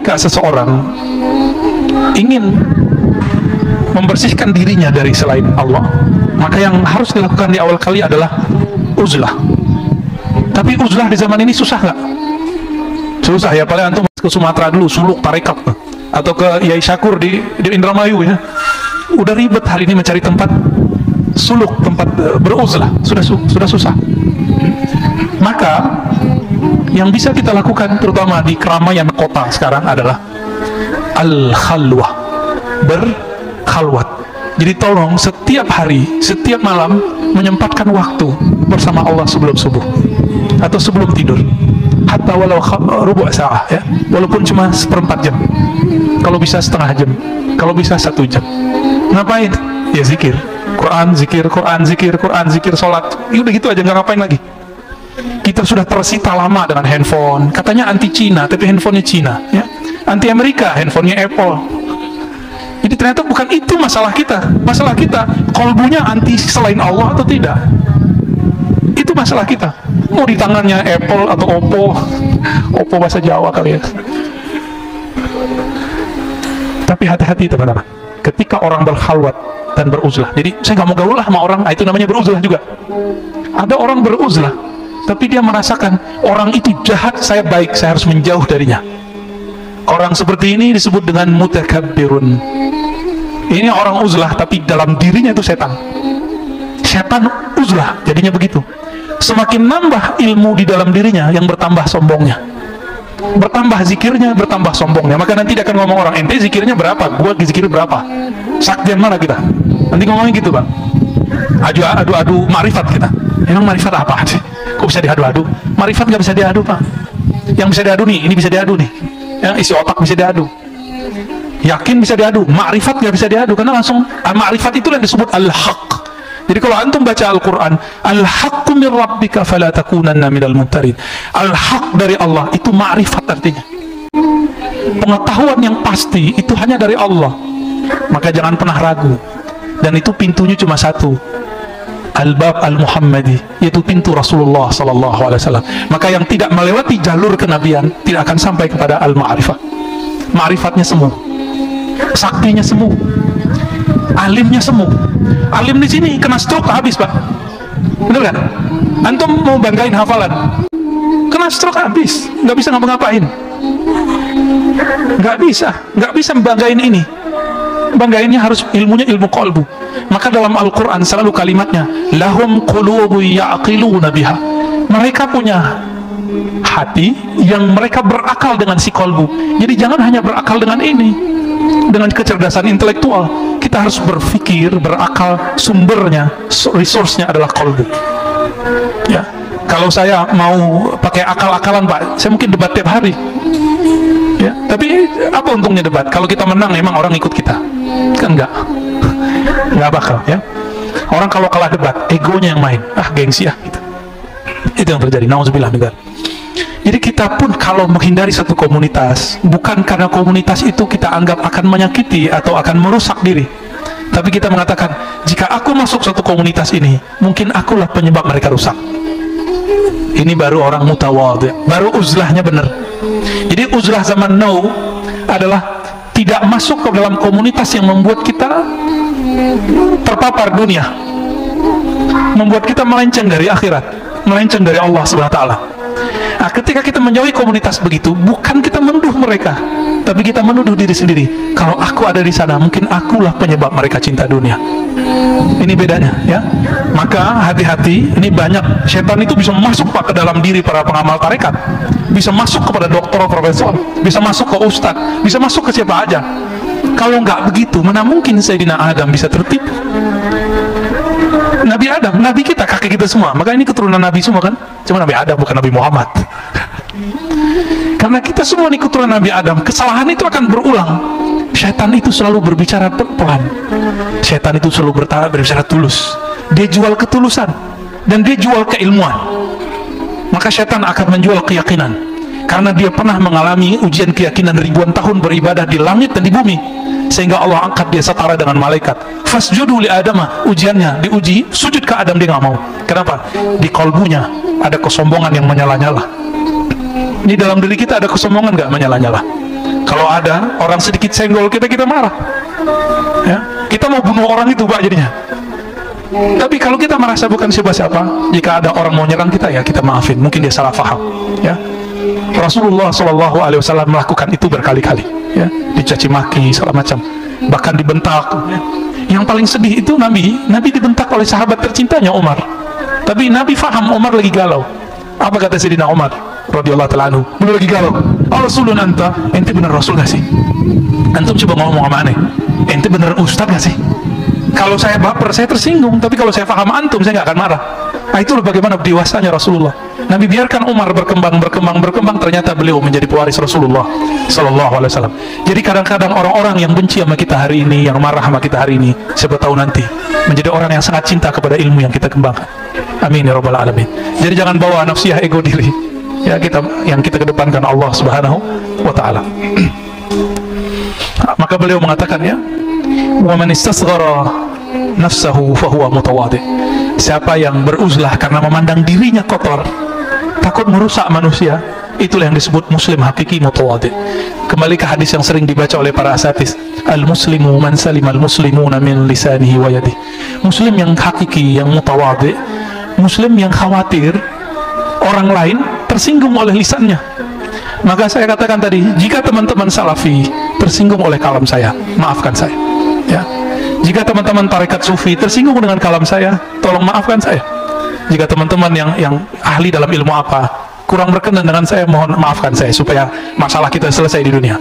ketika seseorang ingin membersihkan dirinya dari selain Allah, maka yang harus dilakukan di awal kali adalah uzlah. Tapi uzlah di zaman ini susah nggak? Susah ya, paling antum ke Sumatera dulu, suluk tarekat, atau ke Yai Syakur di Indramayu ya. Udah ribet hari ini mencari tempat suluk, tempat beruzlah, sudah susah. Maka yang bisa kita lakukan terutama di keramaian kota sekarang adalah al-khalwah, berkhalwat. Jadi tolong setiap hari, setiap malam menyempatkan waktu bersama Allah sebelum subuh atau sebelum tidur, hatta walau rubu' sa'ah ya, walaupun cuma seperempat jam, kalau bisa setengah jam, kalau bisa 1 jam. Ngapain? Ya zikir Quran, zikir Quran, zikir Quran, zikir sholat. Ya udah gitu aja, nggak ngapain lagi. Kita sudah tersita lama dengan handphone, katanya anti Cina tapi handphonenya Cina ya, anti Amerika handphonenya Apple. Jadi ternyata bukan itu masalah kita. Masalah kita kolbunya anti selain Allah atau tidak, itu masalah kita. Mau di tangannya Apple atau Oppo bahasa Jawa kali ya. Tapi hati-hati teman-teman, ketika orang berkhalwat dan beruzlah. Jadi saya nggak mau gaul lah sama orang, itu namanya beruzlah juga. Ada orang beruzlah tapi dia merasakan orang itu jahat, saya baik, saya harus menjauh darinya. Orang seperti ini disebut dengan mutakabbirun. Ini orang uzlah tapi dalam dirinya itu setan. Setan uzlah, jadinya begitu. Semakin nambah ilmu di dalam dirinya, yang bertambah sombongnya, bertambah zikirnya, bertambah sombongnya. Maka nanti dia akan ngomong orang, ente zikirnya berapa, gua zikir berapa, saktian mana kita, nanti ngomongin gitu Bang. Adu ma'rifat kita. Emang ma'rifat apa sih? Kok bisa diadu-adu? Ma'rifat nggak bisa diadu Pak. Yang bisa diadu nih, ini bisa diadu nih, yang isi otak bisa diadu, yakin bisa diadu, ma'rifat nggak bisa diadu, karena langsung ma'rifat itu yang disebut al-haq. Jadi kalau antum baca Al-Quran, al-haqqu min rabbika fala takunanna minal mumtarin, al-haq dari Allah itu ma'rifat, artinya pengetahuan yang pasti itu hanya dari Allah, maka jangan pernah ragu. Dan itu pintunya cuma satu, al-bab al-muhammadi, yaitu pintu Rasulullah SAW. Maka yang tidak melewati jalur kenabian tidak akan sampai kepada al-ma'rifah. Ma'rifatnya semu, saktinya semu, alimnya semu. Alim di sini kena stroke habis Pak, bener kan? Antum mau banggain hafalan, kena stroke habis, nggak bisa ngapa-ngapain, nggak bisa banggain ini. Banggainnya harus ilmunya ilmu kolbu. Maka dalam Al-Quran selalu kalimatnya lahum qulubu ya'qiluna biha, mereka punya hati yang mereka berakal dengan si kolbu. Jadi jangan hanya berakal dengan ini, dengan kecerdasan intelektual. Kita harus berpikir, berakal, sumbernya, resource-nya adalah kolbu ya. Kalau saya mau pakai akal-akalan Pak, saya mungkin debat tiap hari ya. Tapi apa untungnya debat? Kalau kita menang emang orang ikut kita? Kan nggak bakal ya. Orang kalau kalah debat, egonya yang main, gengsi gitu. Itu yang terjadi, nauzubillah min dzalik. Jadi kita pun kalau menghindari satu komunitas, bukan karena komunitas itu kita anggap akan menyakiti atau akan merusak diri, tapi kita mengatakan, jika aku masuk satu komunitas ini, mungkin akulah penyebab mereka rusak. Ini baru orang mutawadhi, baru uzlahnya benar. Jadi uzlah zaman now adalah tidak masuk ke dalam komunitas yang membuat kita terpapar dunia, membuat kita melenceng dari akhirat, melenceng dari Allah SWT. Nah, ketika kita menjauhi komunitas begitu, bukan kita menuduh mereka, tapi kita menuduh diri sendiri. Kalau aku ada di sana, mungkin akulah penyebab mereka cinta dunia. Ini bedanya ya. Maka hati-hati, ini banyak setan itu bisa masuk Pak ke dalam diri para pengamal tarekat, bisa masuk kepada dokter, profesor, bisa masuk ke ustadz, bisa masuk ke siapa aja. Kalau nggak begitu, mana mungkin Sayyidina Adam bisa tertipu? Nabi Adam, Nabi kita, kakek kita semua. Maka ini keturunan Nabi semua kan? Cuma Nabi Adam, bukan Nabi Muhammad. Karena kita semua ini keturunan Nabi Adam, kesalahan itu akan berulang. Syaitan itu selalu berbicara pelan. Syaitan itu selalu berbicara tulus. Dia jual ketulusan dan dia jual keilmuan. Maka syaitan akan menjual keyakinan, karena dia pernah mengalami ujian keyakinan ribuan tahun beribadah di langit dan di bumi, sehingga Allah angkat dia setara dengan malaikat. Fasjudu li Adama, ujiannya diuji sujud ke Adam, dia nggak mau. Kenapa? Di kolbunya ada kesombongan yang menyala-nyala. Di dalam diri kita ada kesombongan nggak menyala-nyala? Kalau ada orang sedikit senggol kita, kita marah. Ya, kita mau bunuh orang itu, Pak, jadinya. Tapi kalau kita merasa bukan siapa-siapa, jika ada orang mau nyerang kita, ya kita maafin. Mungkin dia salah paham. Ya, Rasulullah SAW melakukan itu berkali-kali. Ya, dicaci maki, segala macam, bahkan dibentak. Ya. Yang paling sedih itu Nabi dibentak oleh sahabat tercintanya Umar. Tapi Nabi faham Umar lagi galau. Apa kata Sayyidina Umar radhiyallahu ta'ala anhu? Belum lagi galau. Rasulun anta, ente bener Rasul gak sih? Antum coba ngomong sama aneh, ente bener Ustaz gak sih? Kalau saya baper, saya tersinggung. Tapi kalau saya faham antum, saya gak akan marah. Nah, itulah bagaimana dewasanya Rasulullah. Nabi biarkan Umar berkembang, ternyata beliau menjadi pewaris Rasulullah Sallallahu Alaihi Wasallam. Jadi kadang-kadang orang-orang yang benci sama kita hari ini, yang marah sama kita hari ini, siapa tahu nanti menjadi orang yang sangat cinta kepada ilmu yang kita kembangkan. Amin ya rabbal alamin. Jadi jangan bawa nafsiyah, ego diri. Ya, yang kita kedepankan Allah Subhanahu wa taala. Maka beliau mengatakan, ya, wa man istasghara nafsahu fahuwa mutawadhi. Siapa yang beruzlah karena memandang dirinya kotor, takut merusak manusia, itulah yang disebut muslim hakiki mutawadhi. Kembali ke hadis yang sering dibaca oleh para asatis, al-muslimu man salima al-muslimuna min lisanihi wa yadihi. Muslim yang hakiki, yang mutawadhi, muslim yang khawatir orang lain tersinggung oleh lisannya. Maka saya katakan tadi, jika teman-teman salafi tersinggung oleh kalam saya, maafkan saya. Ya. Jika teman-teman tarekat sufi tersinggung dengan kalam saya, tolong maafkan saya. Jika teman-teman yang ahli dalam ilmu apa kurang berkenan dengan saya, mohon maafkan saya, supaya masalah kita selesai di dunia.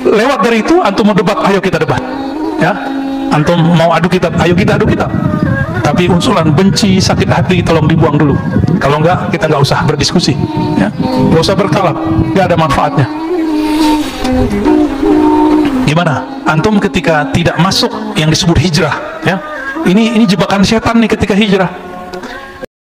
Lewat dari itu, antum mau debat, ayo kita debat. Ya, antum mau adu kitab, ayo kita adu kitab. Tapi unsuran benci, sakit hati, tolong dibuang dulu. Kalau enggak, kita nggak usah berdiskusi. Ya, nggak usah berkalam, nggak ada manfaatnya. Gimana? Antum ketika tidak masuk yang disebut hijrah, ya, ini jebakan setan nih ketika hijrah.